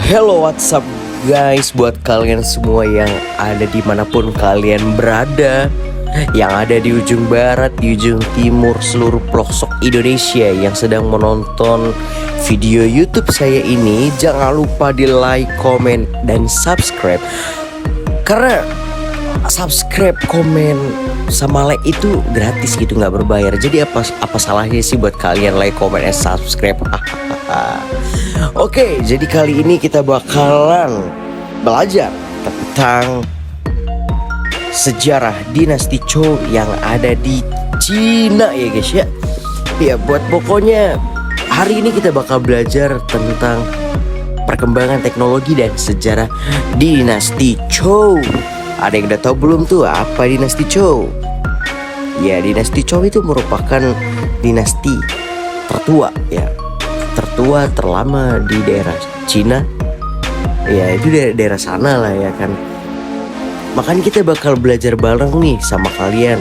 Hello, what's up guys? Buat kalian semua yang ada dimanapun kalian berada, yang ada di ujung barat, di ujung timur, seluruh pelosok Indonesia yang sedang menonton video YouTube saya ini, jangan lupa di like, komen, dan subscribe. Karena subscribe, komen, sama like itu gratis gitu, nggak berbayar. Jadi apa salahnya sih buat kalian like, komen, dan subscribe? Oke, jadi kali ini kita bakalan belajar tentang sejarah dinasti Zhou yang ada di Cina ya guys ya. Ya buat pokoknya hari ini kita bakal belajar tentang perkembangan teknologi dan sejarah dinasti Zhou. Ada yang udah tahu belum tuh apa dinasti Zhou? Ya, dinasti Zhou itu merupakan dinasti tertua ya, tertua terlama di daerah Cina. Ya itu daerah sana lah ya kan. Makanya kita bakal belajar bareng nih sama kalian,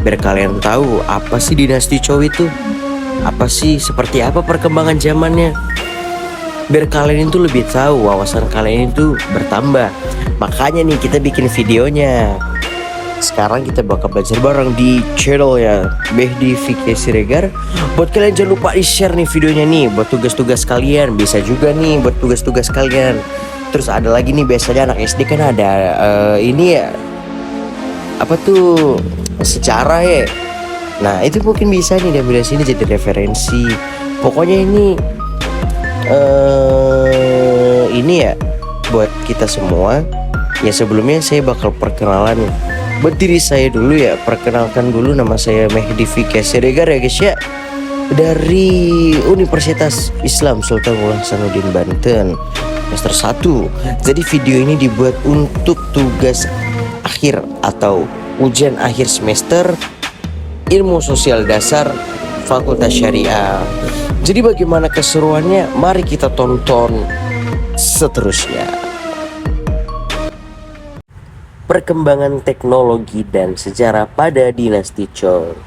biar kalian tahu apa sih dinasti Zhou itu, apa sih, seperti apa perkembangan zamannya, biar kalian itu lebih tahu, wawasan kalian itu bertambah. Makanya nih kita bikin videonya. Sekarang kita bakal belajar bareng di channel ya Mehdi Fikri Siregar. Buat kalian jangan lupa di-share nih videonya nih buat tugas-tugas kalian. Bisa juga nih buat tugas-tugas kalian. Terus ada lagi nih, biasanya anak SD kan ada ini ya, apa tuh, sejarah ya. Nah itu mungkin bisa nih diambil dari sini jadi referensi. Pokoknya ini ya buat kita semua. Ya sebelumnya saya bakal perkenalan buat diri saya dulu ya. Perkenalkan dulu, nama saya Mehdi Fikri Siregar ya guys ya, dari Universitas Islam Sultan Hasanuddin Banten, semester 1. Jadi video ini dibuat untuk tugas akhir atau ujian akhir semester Ilmu Sosial Dasar Fakultas Syariah. Jadi bagaimana keseruannya? Mari kita tonton seterusnya. Perkembangan teknologi dan sejarah pada dinasti Zhou.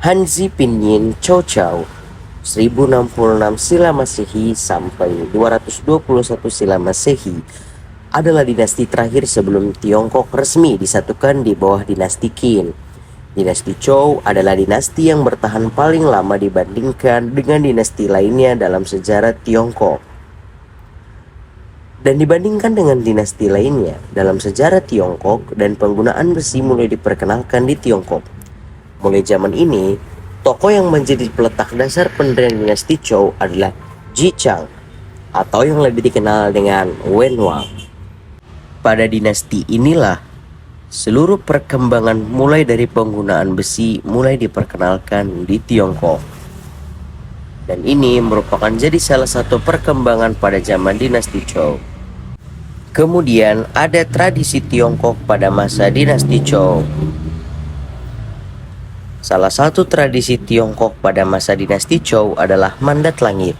Hanzi Pinyin Zhou Chao 1066 Sila Masehi sampai 221 Sila Masehi adalah dinasti terakhir sebelum Tiongkok resmi disatukan di bawah dinasti Qin. Dinasti Zhou adalah dinasti yang bertahan paling lama dibandingkan dengan dinasti lainnya dalam sejarah Tiongkok. Dan dibandingkan dengan dinasti lainnya dalam sejarah Tiongkok, dan penggunaan besi mulai diperkenalkan di Tiongkok. Mulai zaman ini, tokoh yang menjadi peletak dasar pendirian dinasti Zhou adalah Ji Chang, atau yang lebih dikenal dengan Wen Wang. Pada dinasti inilah seluruh perkembangan mulai dari penggunaan besi mulai diperkenalkan di Tiongkok. Dan ini merupakan jadi salah satu perkembangan pada zaman dinasti Zhou. Kemudian ada tradisi Tiongkok pada masa dinasti Zhou. Salah satu tradisi Tiongkok pada masa dinasti Zhou adalah mandat langit.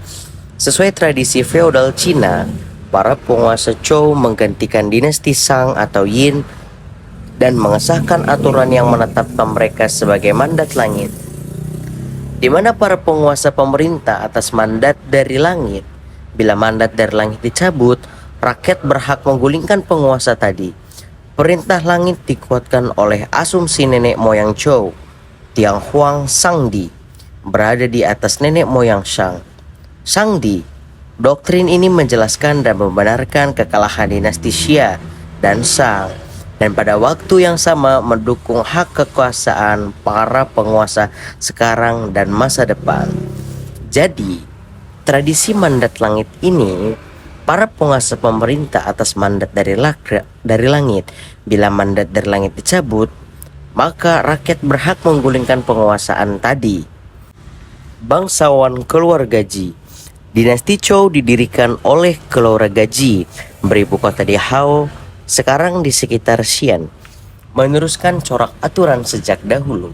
Sesuai tradisi feodal Cina, para penguasa Zhou menggantikan dinasti Shang atau Yin dan mengesahkan aturan yang menetapkan mereka sebagai mandat langit, di mana para penguasa pemerintah atas mandat dari langit. Bila mandat dari langit dicabut, rakyat berhak menggulingkan penguasa tadi. Perintah langit dikuatkan oleh asumsi nenek moyang Zhou, Tiang Huang Shangdi, berada di atas nenek moyang Shang. Shangdi, doktrin ini menjelaskan dan membenarkan kekalahan dinasti Xia dan Shang, dan pada waktu yang sama mendukung hak kekuasaan para penguasa sekarang dan masa depan. Jadi, tradisi mandat langit ini, para penguasa pemerintah atas mandat dari langit. Bila mandat dari langit dicabut, maka rakyat berhak menggulingkan penguasaan tadi. Bangsawan keluarga Ji. Dinasti Zhou didirikan oleh keluarga Ji, beribu kota di Hao, sekarang di sekitar Xi'an, meneruskan corak aturan sejak dahulu.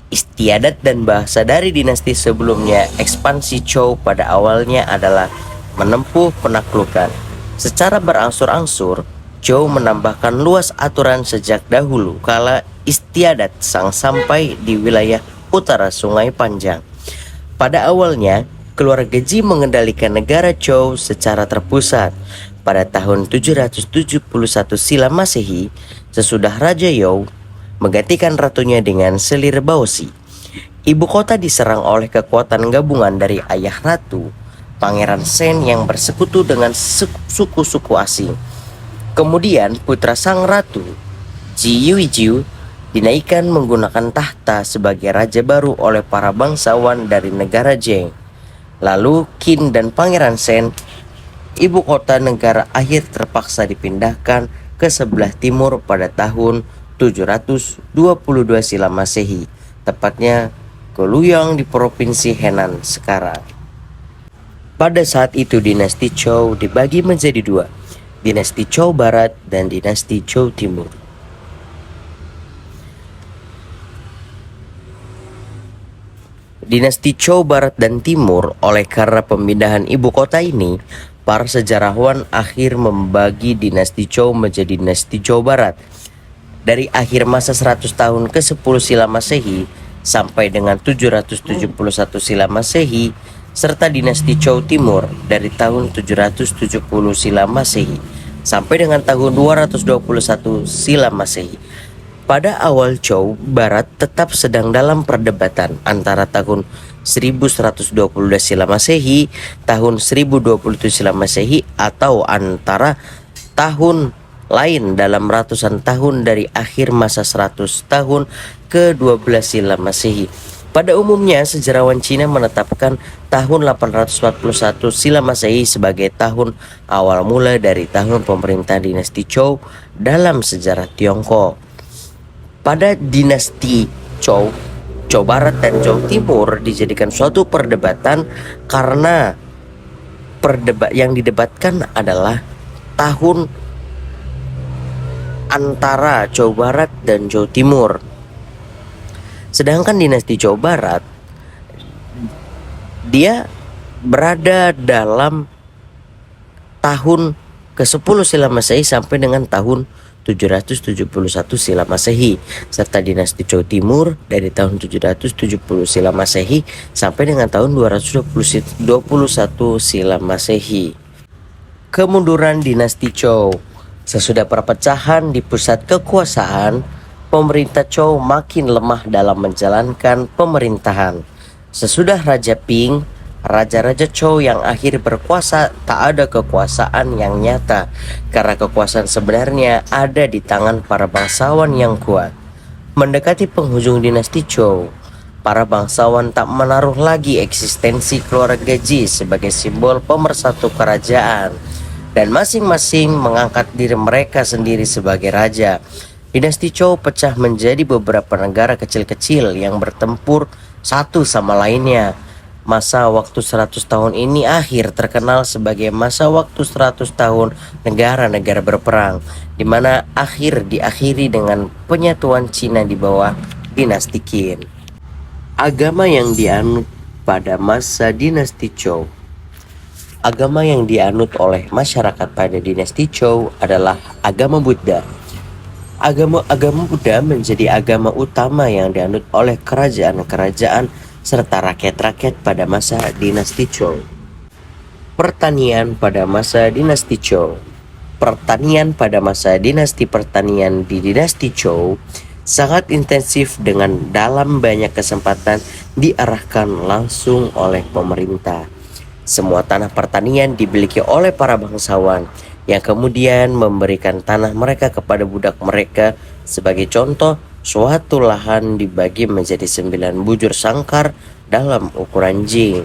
Istiadat dan bahasa dari dinasti sebelumnya. Ekspansi Zhou pada awalnya adalah menempuh penaklukan. Secara berangsur-angsur, Zhou menambahkan luas aturan sejak dahulu kala istiadat Shang sampai di wilayah utara Sungai Panjang. Pada awalnya, Keluarga Ji mengendalikan negara Zhou secara terpusat. Pada tahun 771 Silam Masehi, sesudah Raja You menggantikan ratunya dengan selir Baozi, ibu kota diserang oleh kekuatan gabungan dari ayah ratu, Pangeran Shen yang bersekutu dengan suku-suku asing. Kemudian putra sang ratu, Ji Yuijiu, dinaikkan menggunakan tahta sebagai raja baru oleh para bangsawan dari negara Zheng. Lalu Qin dan Pangeran Shen, ibu kota negara akhir terpaksa dipindahkan ke sebelah timur pada tahun 722 Silam Masehi, tepatnya ke Luoyang di provinsi Henan sekarang. Pada saat itu dinasti Zhou dibagi menjadi dua, dinasti Zhou Barat dan dinasti Zhou Timur. Dinasti Zhou Barat dan Timur, oleh karena pemindahan ibu kota ini, para sejarawan akhir membagi dinasti Zhou menjadi dinasti Zhou Barat. Dari akhir masa 100 tahun ke-10 Silam Masehi sampai dengan 771 Silam Masehi, serta dinasti Zhou Timur dari tahun 770 Silam Masehi sampai dengan tahun 221 Silam Masehi. Pada awal Zhou Barat tetap sedang dalam perdebatan antara tahun 1122 Silam Masehi, tahun 1027 Silam Masehi, atau antara tahun lain dalam ratusan tahun dari akhir masa 100 tahun ke-12 Silam Masehi. Pada umumnya sejarawan Cina menetapkan tahun 841 Silam Masehi sebagai tahun awal mula dari tahun pemerintahan dinasti Zhou dalam sejarah Tiongkok. Pada dinasti Zhou, Zhou Barat dan Zhou Timur dijadikan suatu perdebatan karena yang didebatkan adalah tahun antara Zhou Barat dan Zhou Timur. Sedangkan dinasti Zhou Barat, dia berada dalam tahun ke-10 Silam Masehi sampai dengan tahun 771 Silam Masehi, serta dinasti Zhou Timur dari tahun 770 Silam Masehi sampai dengan tahun 221 Silam Masehi. Kemunduran dinasti Zhou. Sesudah perpecahan di pusat kekuasaan, pemerintah Zhou makin lemah dalam menjalankan pemerintahan. Sesudah Raja Ping, raja-raja Zhou yang akhir berkuasa tak ada kekuasaan yang nyata, karena kekuasaan sebenarnya ada di tangan para bangsawan yang kuat. Mendekati penghujung dinasti Zhou, para bangsawan tak menaruh lagi eksistensi keluarga Ji sebagai simbol pemersatu kerajaan, dan masing-masing mengangkat diri mereka sendiri sebagai raja. Dinasti Zhou pecah menjadi beberapa negara kecil-kecil yang bertempur satu sama lainnya. Masa waktu 100 tahun ini akhir terkenal sebagai masa waktu 100 tahun negara-negara berperang, di mana akhir diakhiri dengan penyatuan Cina di bawah dinasti Qin. Agama yang dianut pada masa dinasti Zhou. Agama yang dianut oleh masyarakat pada dinasti Zhou adalah agama Buddha. Agama Buddha menjadi agama utama yang dianut oleh kerajaan-kerajaan serta rakyat-rakyat pada masa dinasti Zhou. Pertanian pada masa dinasti Zhou. Pertanian pada masa dinasti pertanian di dinasti Zhou sangat intensif dengan dalam banyak kesempatan diarahkan langsung oleh pemerintah. Semua tanah pertanian dimiliki oleh para bangsawan yang kemudian memberikan tanah mereka kepada budak mereka. Sebagai contoh, suatu lahan dibagi menjadi 9 bujur sangkar dalam ukuran jing.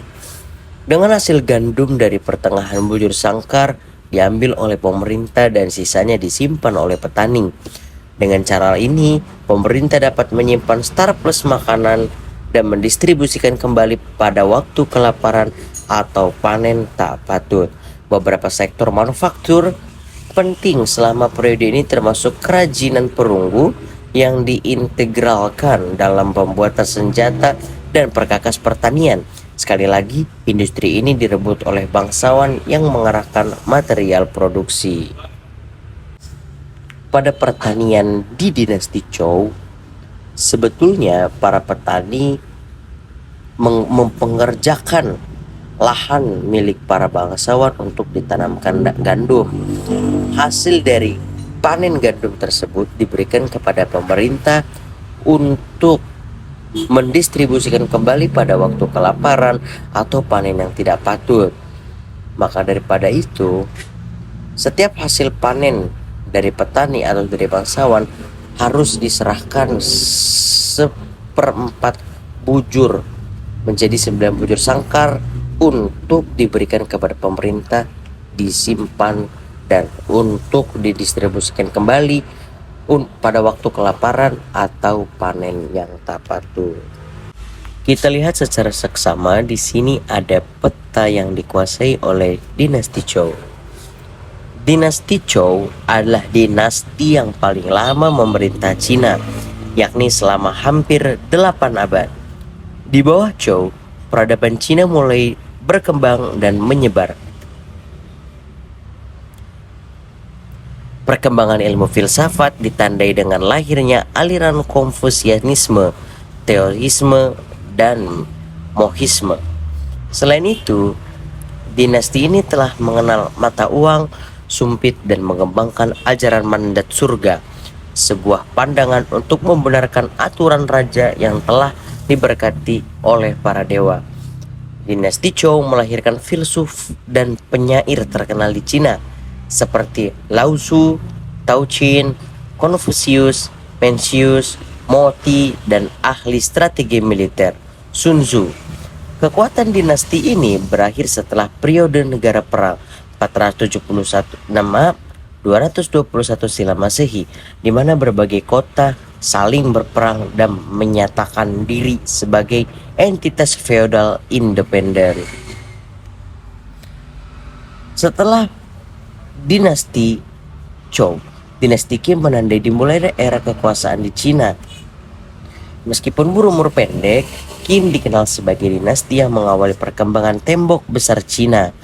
Dengan hasil gandum dari pertengahan bujur sangkar diambil oleh pemerintah dan sisanya disimpan oleh petani. Dengan cara ini, pemerintah dapat menyimpan surplus makanan dan mendistribusikan kembali pada waktu kelaparan atau panen tak patut. Beberapa sektor manufaktur penting selama periode ini termasuk kerajinan perunggu yang diintegralkan dalam pembuatan senjata dan perkakas pertanian. Sekali lagi, industri ini direbut oleh bangsawan yang mengarahkan material produksi. Pada pertanian di dinasti Zhou, sebetulnya para petani mempengerjakan lahan milik para bangsawan untuk ditanamkan gandum. Hasil dari panen gandum tersebut diberikan kepada pemerintah untuk mendistribusikan kembali pada waktu kelaparan atau panen yang tidak patut. Maka daripada itu, setiap hasil panen dari petani atau dari bangsawan harus diserahkan seperempat bujur menjadi 9 bujur sangkar untuk diberikan kepada pemerintah, disimpan dan untuk didistribusikan kembali pada waktu kelaparan atau panen yang tak patut. Kita lihat secara seksama di sini ada peta yang dikuasai oleh dinasti Zhou. Dinasti Zhou adalah dinasti yang paling lama memerintah Cina, yakni selama hampir 8 abad. Di bawah Zhou, peradaban Cina mulai berkembang dan menyebar. Perkembangan ilmu filsafat ditandai dengan lahirnya aliran Konfusianisme, Taoisme, dan Mohisme. Selain itu, dinasti ini telah mengenal mata uang, sumpit, dan mengembangkan ajaran mandat surga, sebuah pandangan untuk membenarkan aturan raja yang telah diberkati oleh para dewa. Dinasti Zhou melahirkan filsuf dan penyair terkenal di Cina seperti Lao Tzu, Tao Chin, Confucius, Mencius, Moti, dan ahli strategi militer Sun Tzu. Kekuatan dinasti ini berakhir setelah periode negara perang 221 silam Masehi, di mana berbagai kota saling berperang dan menyatakan diri sebagai entitas feodal independen. Setelah dinasti Zhou, dinasti Qin menandai dimulainya era kekuasaan di Cina. Meskipun berumur pendek, Qin dikenal sebagai dinasti yang mengawali perkembangan tembok besar Cina.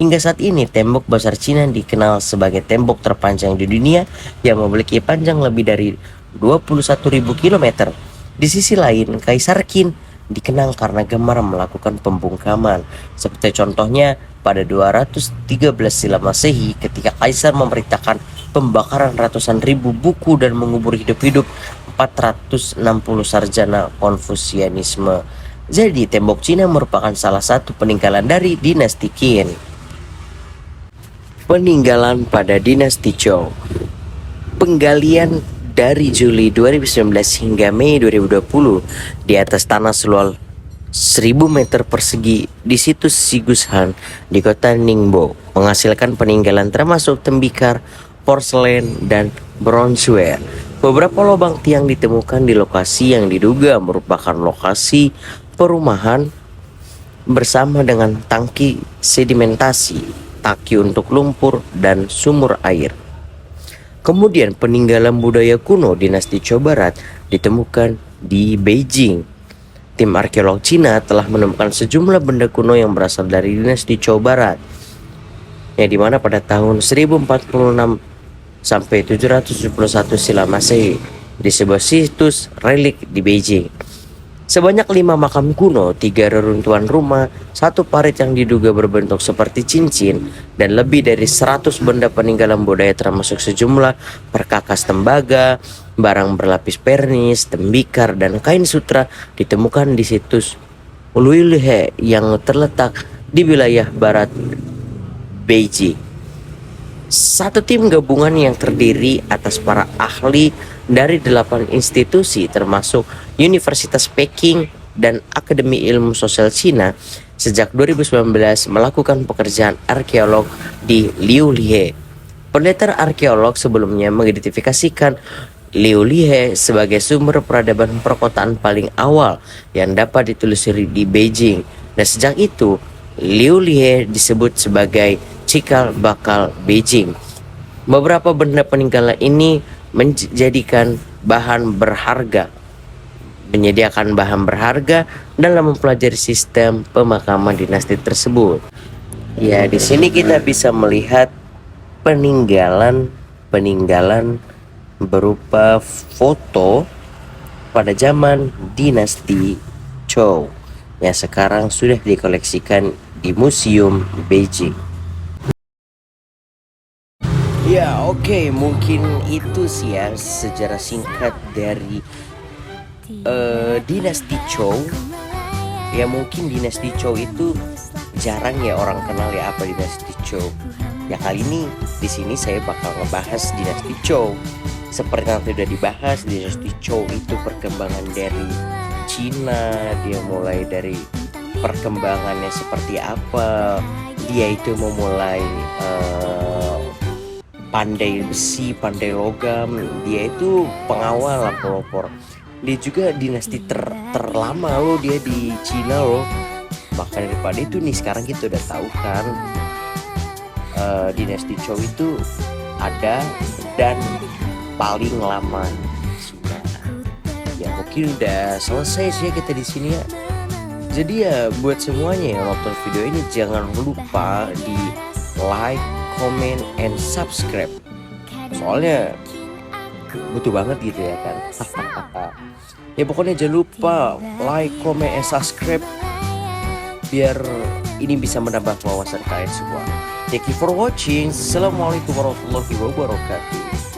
Hingga saat ini, tembok besar Cina dikenal sebagai tembok terpanjang di dunia yang memiliki panjang lebih dari 21.000 km. Di sisi lain, Kaisar Qin dikenal karena gemar melakukan pembungkaman. Seperti contohnya pada 213 silam Masehi ketika Kaisar memerintahkan pembakaran ratusan ribu buku dan mengubur hidup-hidup 460 sarjana Konfusianisme. Jadi tembok Cina merupakan salah satu peninggalan dari dinasti Qin. Peninggalan pada dinasti Zhou. Penggalian dari Juli 2019 hingga Mei 2020 di atas tanah seluas 1000 meter persegi di situs Sigushan di kota Ningbo menghasilkan peninggalan termasuk tembikar, porselen, dan bronzeware. Beberapa lubang tiang ditemukan di lokasi yang diduga merupakan lokasi perumahan bersama dengan tangki sedimentasi, taki untuk lumpur, dan sumur air. Kemudian peninggalan budaya kuno dinasti Zhou Barat ditemukan di Beijing. Tim arkeolog Cina telah menemukan sejumlah benda kuno yang berasal dari dinasti Zhou Barat, yang dimana pada tahun 1046 sampai 771 silam Masehi di sebuah situs relik di Beijing. Sebanyak 5 makam kuno, 3 reruntuhan rumah, 1 parit yang diduga berbentuk seperti cincin, dan lebih dari 100 benda peninggalan budaya termasuk sejumlah perkakas tembaga, barang berlapis pernis, tembikar, dan kain sutra ditemukan di situs Luilihe yang terletak di wilayah barat Beijing. Satu tim gabungan yang terdiri atas para ahli dari 8 institusi termasuk Universitas Peking dan Akademi Ilmu Sosial Cina sejak 2019 melakukan pekerjaan arkeolog di Liulihe. Pendeta arkeolog sebelumnya mengidentifikasikan Liulihe sebagai sumber peradaban perkotaan paling awal yang dapat ditelusuri di Beijing, dan sejak itu Liulihe disebut sebagai cikal bakal Beijing. Beberapa benda peninggalan ini menyediakan bahan berharga dalam mempelajari sistem pemakaman dinasti tersebut. Ya, di sini kita bisa melihat peninggalan berupa foto pada zaman dinasti Zhou yang sekarang sudah dikoleksikan di Museum Beijing. Ya oke, mungkin itu sih ya sejarah singkat dari dinasti Zhou. Ya mungkin dinasti Zhou itu jarang ya orang kenal ya apa dinasti Zhou. Ya kali ini di sini saya bakal ngebahas dinasti Zhou. Seperti yang sudah dibahas, dinasti Zhou itu perkembangan dari Cina, dia mulai dari perkembangannya seperti apa. Dia itu memulai pandai besi, pandai logam. Dia itu pengawal lah, pelopor. Dia juga dinasti terlama loh, dia di Cina loh. Maka daripada itu nih sekarang kita udah tahu kan dinasti Zhou itu ada dan paling lama di Cina. Ya mungkin udah selesai sih ya kita di sini ya. Jadi ya buat semuanya yang nonton video ini jangan lupa di like, comment, and subscribe. Soalnya butuh banget gitu ya kan. Ya pokoknya jangan lupa like, comment, and subscribe biar ini bisa menambah wawasan kalian semua. Thank you for watching. Assalamualaikum warahmatullahi wabarakatuh.